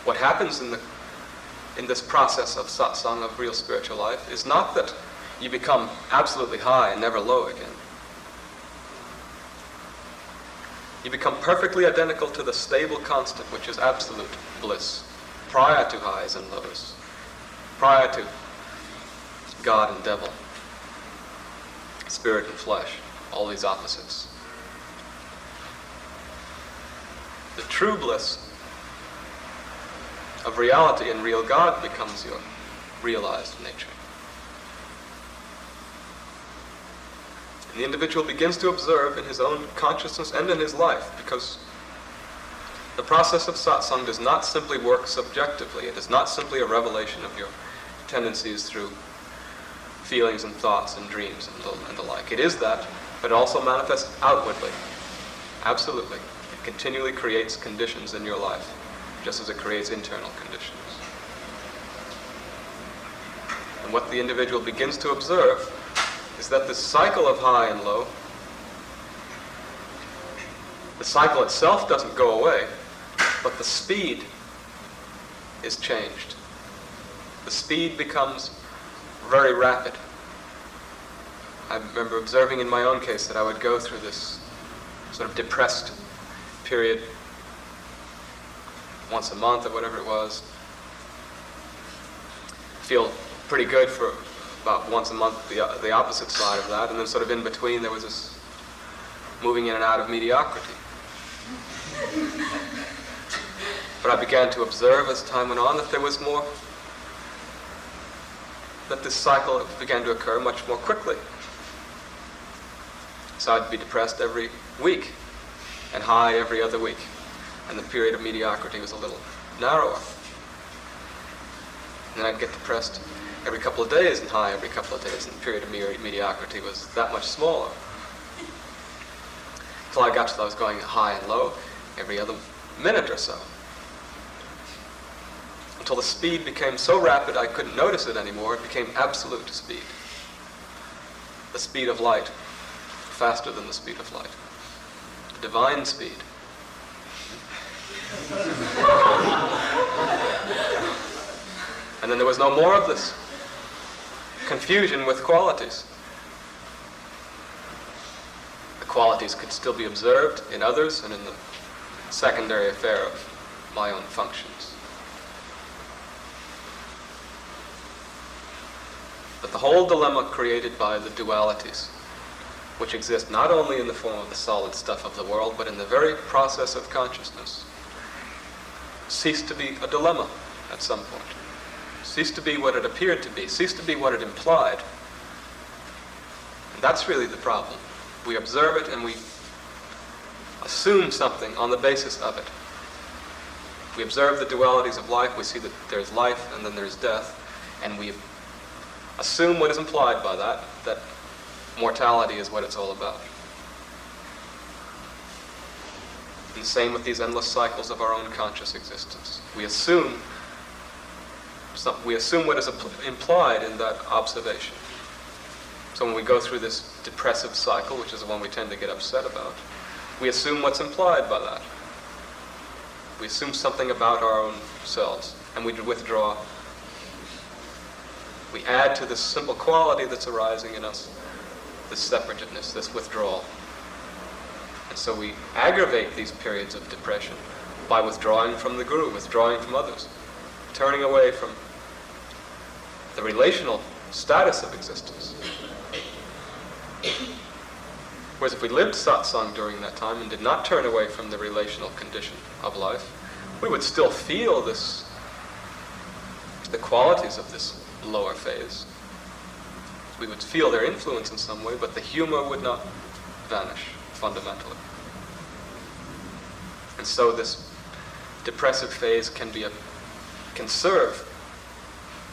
What happens in this process of satsang, of real spiritual life, is not that you become absolutely high and never low again. You become perfectly identical to the stable constant, which is absolute bliss, prior to highs and lows, prior to God and devil, spirit and flesh, all these opposites. The true bliss of reality and real God becomes your realized nature. And the individual begins to observe in his own consciousness and in his life, because the process of satsang does not simply work subjectively. It is not simply a revelation of your tendencies through feelings and thoughts and dreams and the like. It is that, but it also manifests outwardly. Absolutely. It continually creates conditions in your life, just as it creates internal conditions. And what the individual begins to observe is that the cycle of high and low, the cycle itself doesn't go away, but the speed is changed. The speed becomes very rapid. I remember observing in my own case that I would go through this sort of depressed period once a month or whatever it was. Feel pretty good for about once a month, the opposite side of that, and then sort of in between there was this moving in and out of mediocrity. But I began to observe as time went on that there was more, that this cycle began to occur much more quickly. So I'd be depressed every week and high every other week, and the period of mediocrity was a little narrower. And then I'd get depressed every couple of days and high every couple of days, and the period of mediocrity was that much smaller. Until I got to I was going high and low every other minute or so. Until the speed became so rapid I couldn't notice it anymore. It became absolute speed. The speed of light, faster than the speed of light. The divine speed. And then there was no more of this confusion with qualities. The qualities could still be observed in others and in the secondary affair of my own functions. But the whole dilemma created by the dualities, which exist not only in the form of the solid stuff of the world, but in the very process of consciousness, ceased to be a dilemma at some point. Ceased to be what it appeared to be, ceased to be what it implied. And that's really the problem. We observe it and we assume something on the basis of it. We observe the dualities of life, we see that there's life and then there's death, and we assume what is implied by that, that mortality is what it's all about. And the same with these endless cycles of our own conscious existence. We assume what is implied in that observation. So when we go through this depressive cycle, which is the one we tend to get upset about, we assume what's implied by that. We assume something about our own selves, and we withdraw. We add to this simple quality that's arising in us, this separativeness, this withdrawal. And so we aggravate these periods of depression by withdrawing from the Guru, withdrawing from others, turning away from the relational status of existence. Whereas if we lived satsang during that time and did not turn away from the relational condition of life, we would still feel the qualities of this lower phase. We would feel their influence in some way, but the humor would not vanish fundamentally. And so this depressive phase can serve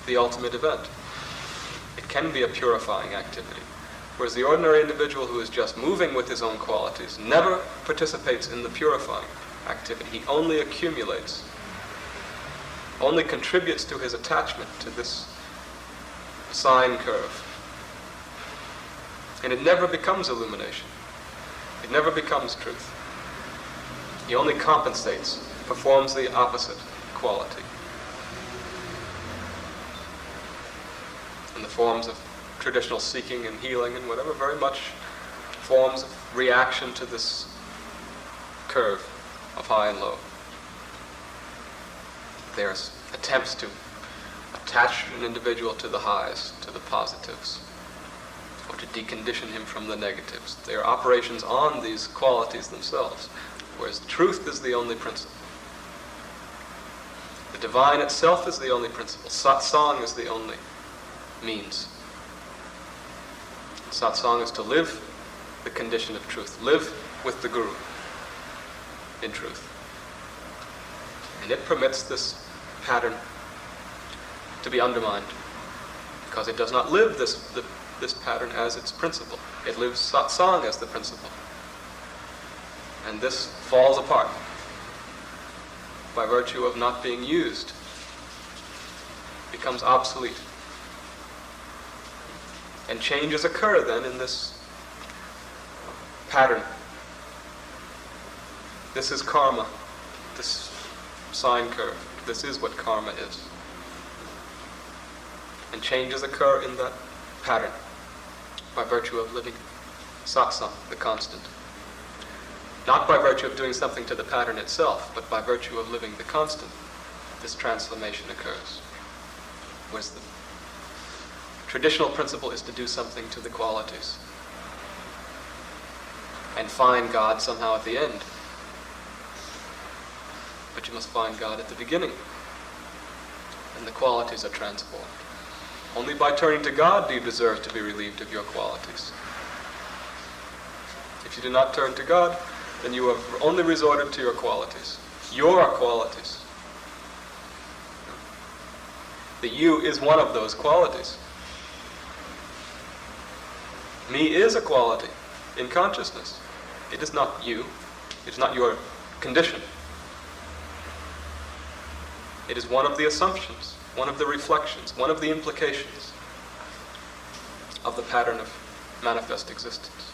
the ultimate event. It can be a purifying activity. Whereas the ordinary individual who is just moving with his own qualities never participates in the purifying activity. He only accumulates, only contributes to his attachment to this sine curve. And it never becomes illumination. It never becomes truth. He only compensates, performs the opposite quality. And the forms of traditional seeking and healing and whatever, very much forms of reaction to this curve of high and low. There's attempts to attach an individual to the highs, to the positives, or to decondition him from the negatives. They are operations on these qualities themselves, whereas truth is the only principle. The divine itself is the only principle. Satsang is the only means. Satsang is to live the condition of truth, live with the Guru in truth. And it permits this pattern to be undermined, because it does not live this pattern as its principle. It lives satsang as the principle. And this falls apart by virtue of not being used, becomes obsolete. And changes occur then in this pattern. This is karma, this sine curve. This is what karma is. And changes occur in that pattern by virtue of living satsang, the constant. Not by virtue of doing something to the pattern itself, but by virtue of living the constant, this transformation occurs. Whereas the traditional principle is to do something to the qualities and find God somehow at the end. But you must find God at the beginning, and the qualities are transformed. Only by turning to God do you deserve to be relieved of your qualities. If you do not turn to God, then you have only resorted to your qualities. Your qualities. The you is one of those qualities. Me is a quality in consciousness. It is not you. It is not your condition. It is one of the assumptions, one of the reflections, one of the implications of the pattern of manifest existence.